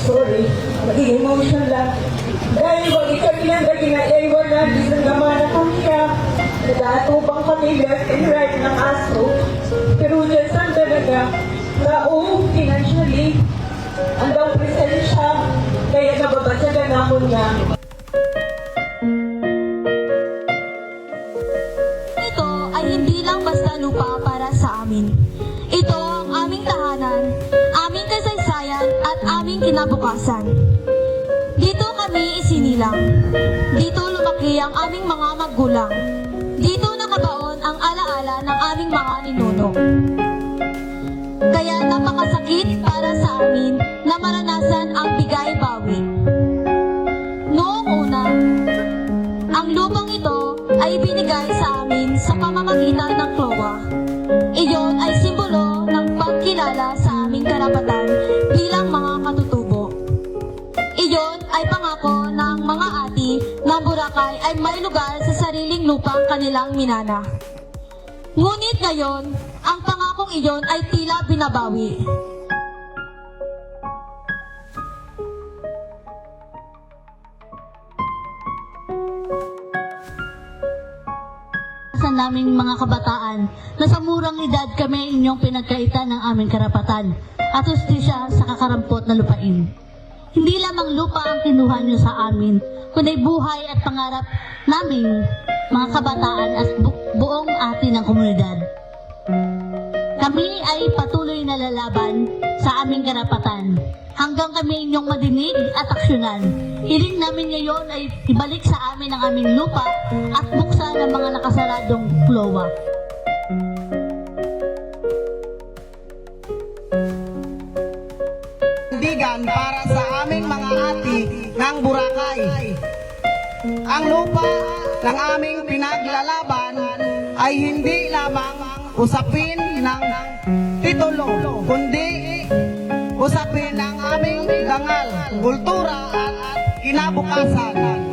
Sorry, magiging emotional lang. Dahil wag kami lang ginaiwan na isang gamana kami siya. Nag-aatubang kami left and right ng aso. Pero dyan saan talaga, oo, financially, andang present siya. Kaya nababatsagan ako niya. Ito ay hindi lang basta lupa para sa amin. Ito ang aming tahanan, aming kasaysayan at aming kinabukasan. Dito kami isinilang. Dito lumaki ang aming mga magulang. Dito nakabaon ang alaala ng aming mga ninuno. Kaya napakasakit para sa amin na maranasan ang bigay-bawi. Noong una, ang lupang ito ay binigay sa amin sa pamamagitan ng klowa. Iyon ay simbolo ng pagkilala sa aming karapatan bilang mga katutubo. Iyon ay pangako ng mga ati na Boracay ay may lugar sa sariling lupang kanilang minana. Ngunit ngayon, ang pangakong iyon ay tila binabawi. Sa naming mga kabataan na sa murang edad kami inyong pinagkaitan ng aming karapatan at justisya sa kakarampot na lupain. Hindi lamang lupa ang kinuha niyo sa amin, kundi buhay at pangarap naming mga kabataan at buong atin ng komunidad. Kami ay patuloy na lalaban sa aming karapatan hanggang kami inyong madinig at aksyonan. Hiling namin ngayon ay ibalik sa amin ang aming lupa at buksan ang mga nakasaradong klowa. Bigan para sa aming mga ati ng Boracay. Ang lupa ng aming pinaglalaban ay hindi lamang usapin ng titulo, kundi usapin ng aming dangal, kultura at kinabukasan.